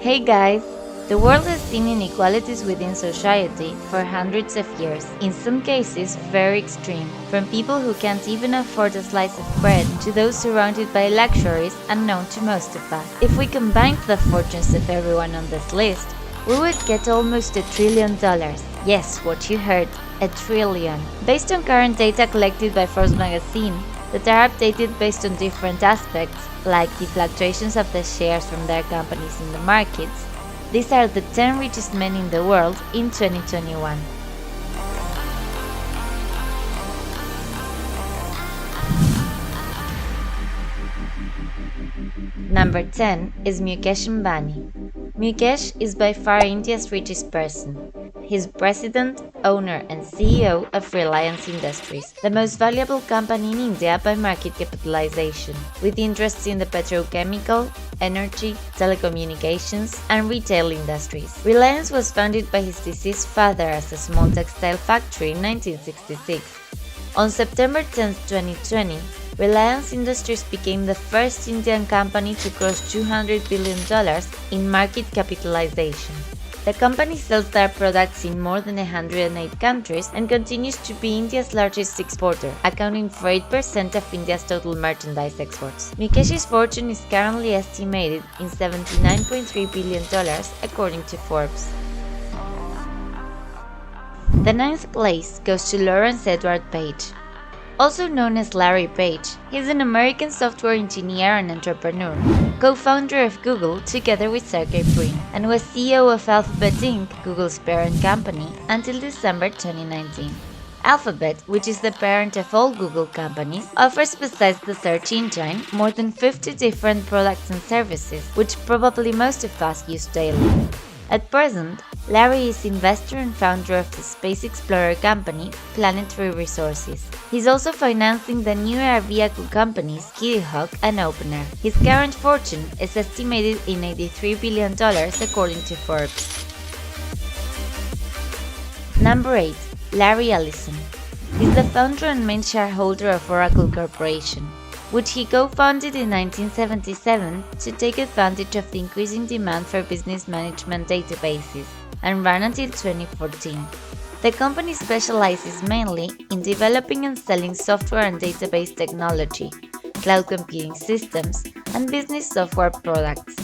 Hey guys! The world has seen inequalities within society for hundreds of years, in some cases very extreme, from people who can't even afford a slice of bread to those surrounded by luxuries unknown to most of us. If we combined the fortunes of everyone on this list, we would get almost $1 trillion. Yes, what you heard, $1 trillion. Based on current data collected by Forbes magazine, that are updated based on different aspects, like the fluctuations of the shares from their companies in the markets, these are the 10 richest men in the world in 2021. Number 10 is Mukesh Ambani. Mukesh is by far India's richest person. He's president, owner and CEO of Reliance Industries, the most valuable company in India by market capitalization, with interests in the petrochemical, energy, telecommunications and retail industries. Reliance was founded by his deceased father as a small textile factory in 1966. On September 10, 2020, Reliance Industries became the first Indian company to cross $200 billion in market capitalization. The company sells their products in more than 108 countries and continues to be India's largest exporter, accounting for 8% of India's total merchandise exports. Mukesh's fortune is currently estimated in $79.3 billion according to Forbes. The 9th place goes to Lawrence Edward Page. Also known as Larry Page, he's an American software engineer and entrepreneur, co-founder of Google together with Sergey Brin, and was CEO of Alphabet Inc., Google's parent company, until December 2019. Alphabet, which is the parent of all Google companies, offers besides the search engine more than 50 different products and services, which probably most of us use daily. At present, Larry is investor and founder of the space explorer company Planetary Resources. He's also financing the new air vehicle companies Kitty Hawk and OpenAir. His current fortune is estimated in $83 billion according to Forbes. Number 8. Larry Ellison. He's the founder and main shareholder of Oracle Corporation, which he co-founded in 1977 to take advantage of the increasing demand for business management databases, and ran until 2014. The company specializes mainly in developing and selling software and database technology, cloud computing systems, and business software products.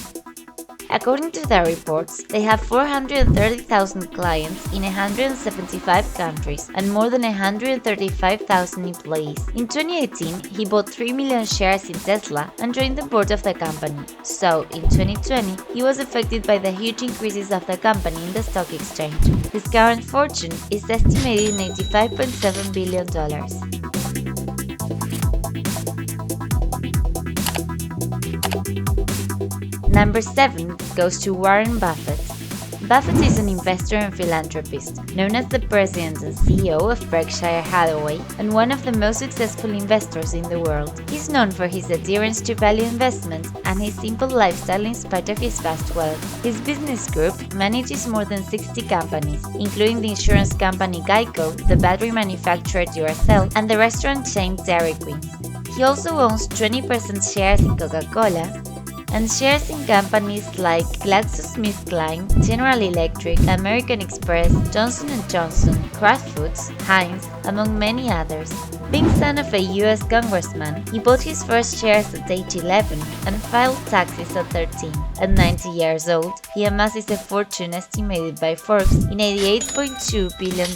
According to their reports, they have 430,000 clients in 175 countries and more than 135,000 employees. In 2018, he bought 3 million shares in Tesla and joined the board of the company. So, in 2020, he was affected by the huge increases of the company in the stock exchange. His current fortune is estimated in $85.7 billion. Number 7 goes to Warren Buffett. Buffett is an investor and philanthropist, known as the president and CEO of Berkshire Hathaway and one of the most successful investors in the world. He's known for his adherence to value investment and his simple lifestyle in spite of his vast wealth. His business group manages more than 60 companies, including the insurance company Geico, the battery manufacturer Duracell, and the restaurant chain Dairy Queen. He also owns 20% shares in Coca-Cola, and shares in companies like GlaxoSmithKline, General Electric, American Express, Johnson & Johnson, Kraft Foods, Heinz, among many others. Being son of a US congressman, he bought his first shares at age 11 and filed taxes at 13. At 90 years old, he amasses a fortune estimated by Forbes in $88.2 billion.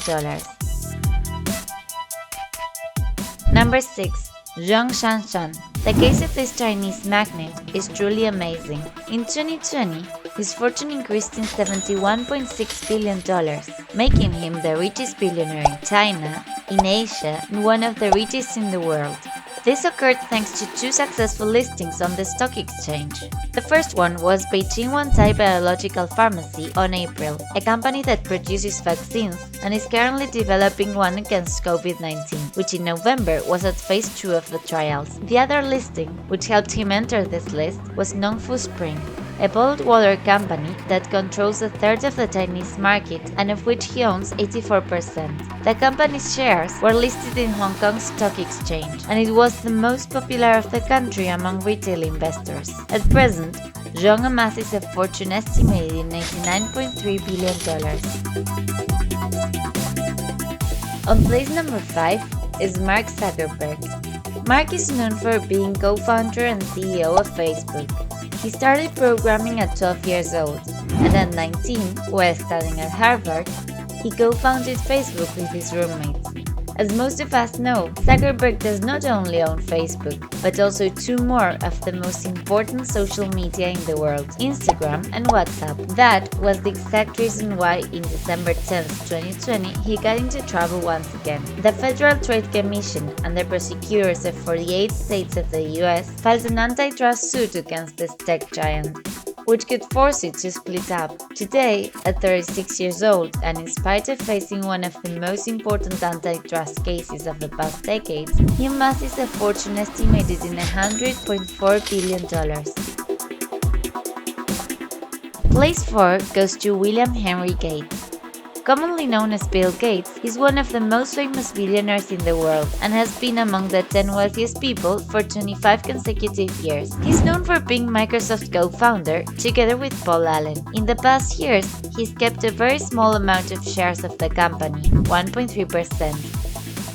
Number 6. Zhong Shanshan. The case of this Chinese magnate is truly amazing. In 2020, his fortune increased in $71.6 billion, making him the richest billionaire in China, in Asia, and one of the richest in the world. This occurred thanks to 2 successful listings on the stock exchange. The first one was Beijing Wantai Biological Pharmacy on April, a company that produces vaccines and is currently developing one against COVID-19, which in November was at phase 2 of the trials. The other listing, which helped him enter this list, was Nongfu Spring, a bottled water company that controls a third of the Chinese market and of which he owns 84%. The company's shares were listed in Hong Kong's stock exchange, and it was the most popular of the country among retail investors. At present, Zhong amasses a fortune estimated in $99.3 billion. On place number 5 is Mark Zuckerberg. Mark is known for being co-founder and CEO of Facebook. He started programming at 12 years old, and at 19, while studying at Harvard, he co-founded Facebook with his roommates. As most of us know, Zuckerberg does not only own Facebook, but also two more of the most important social media in the world, Instagram and WhatsApp. That was the exact reason why, in December 10, 2020, he got into trouble once again. The Federal Trade Commission and the prosecutors of 48 states of the US filed an antitrust suit against this tech giant, which could force it to split up. Today, at 36 years old, and in spite of facing one of the most important antitrust cases of the past decades, he amasses a fortune estimated in $100.4 billion. Place 4 goes to William Henry Gates. Commonly known as Bill Gates, he's one of the most famous billionaires in the world and has been among the 10 wealthiest people for 25 consecutive years. He's known for being Microsoft co-founder together with Paul Allen. In the past years, he's kept a very small amount of shares of the company, 1.3%.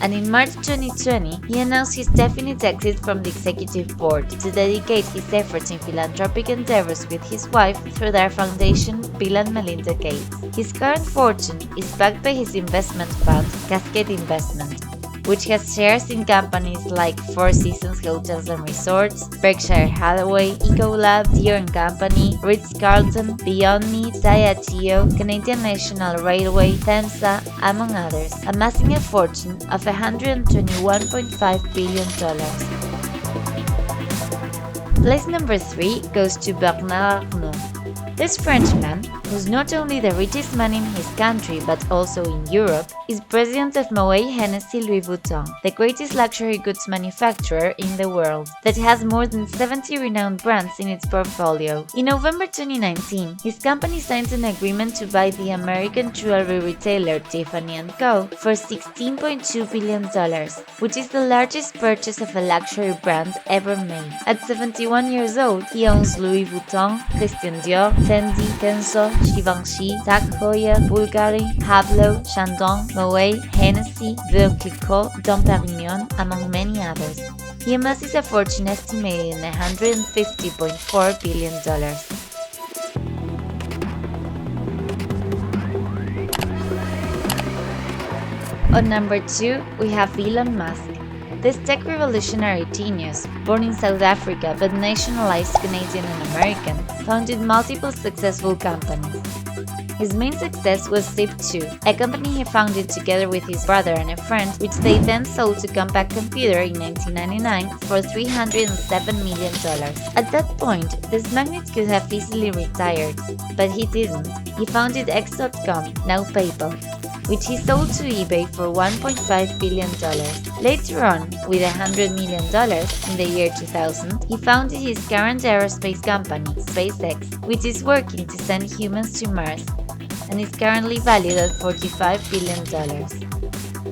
And in March 2020, he announced his definite exit from the executive board to dedicate his efforts in philanthropic endeavors with his wife through their foundation, Bill and Melinda Gates. His current fortune is backed by his investment fund, Cascade Investment, which has shares in companies like Four Seasons Hotels and Resorts, Berkshire Hathaway, Ecolab, Deere & Company, Ritz-Carlton, Beyond Meat, Diageo, Canadian National Railway, FEMSA, among others, amassing a fortune of $121.5 billion. Place number 3 goes to Bernard Arnault. This Frenchman, who's not only the richest man in his country but also in Europe, is president of Moet Hennessy Louis Vuitton, the greatest luxury goods manufacturer in the world, that has more than 70 renowned brands in its portfolio. In November 2019, his company signed an agreement to buy the American jewelry retailer Tiffany & Co. for $16.2 billion, which is the largest purchase of a luxury brand ever made. At 71 years old, he owns Louis Vuitton, Christian Dior, Fendi, Kenzo, Givenchy, Tag Heuer, Bulgari, Hublot, Chandon, Moet, Hennessy, Veuve Clicquot, Dom Perignon, among many others. He amasses a fortune estimated in $150.4 billion. On number 2, we have Elon Musk. This tech revolutionary genius, born in South Africa but nationalized Canadian and American, founded multiple successful companies. His main success was Zip2, a company he founded together with his brother and a friend, which they then sold to Compaq Computer in 1999 for $307 million. At that point, this magnate could have easily retired, but he didn't. He founded X.com, now PayPal, which he sold to eBay for $1.5 billion. Later on, with $100 million in the year 2000, he founded his current aerospace company, SpaceX, which is working to send humans to Mars, and is currently valued at $45 billion.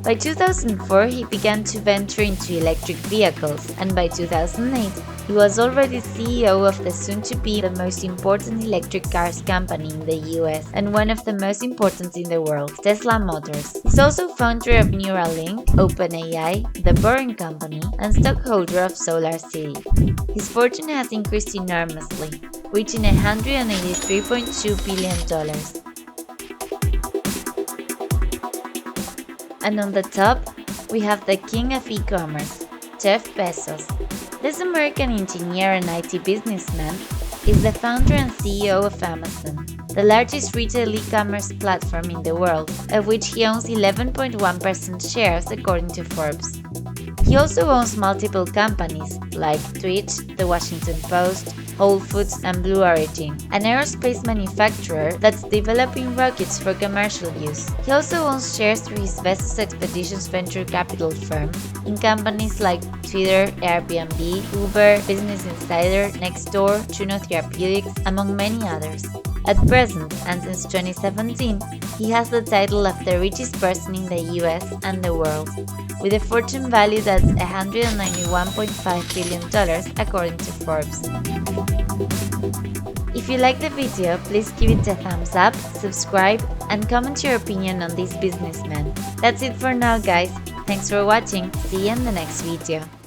By 2004, he began to venture into electric vehicles, and by 2008, he was already CEO of the soon-to-be the most important electric cars company in the US and one of the most important in the world, Tesla Motors. He's also founder of Neuralink, OpenAI, The Boring Company, and stockholder of SolarCity. His fortune has increased enormously, reaching $183.2 billion. And on the top, we have the king of e-commerce, Jeff Bezos. This American engineer and IT businessman is the founder and CEO of Amazon, the largest retail e-commerce platform in the world, of which he owns 11.1% shares according to Forbes. He also owns multiple companies like Twitch, The Washington Post, Whole Foods, and Blue Origin, an aerospace manufacturer that's developing rockets for commercial use. He also owns shares through his Bezos Expeditions venture capital firm in companies like Twitter, Airbnb, Uber, Business Insider, Nextdoor, Juno Therapeutics, among many others. At present, and since 2017, he has the title of the richest person in the US and the world, with a fortune valued at $191.5 billion according to Forbes. If you like the video, please give it a thumbs up, subscribe, and comment your opinion on this businessman. That's it for now, guys. Thanks for watching. See you in the next video.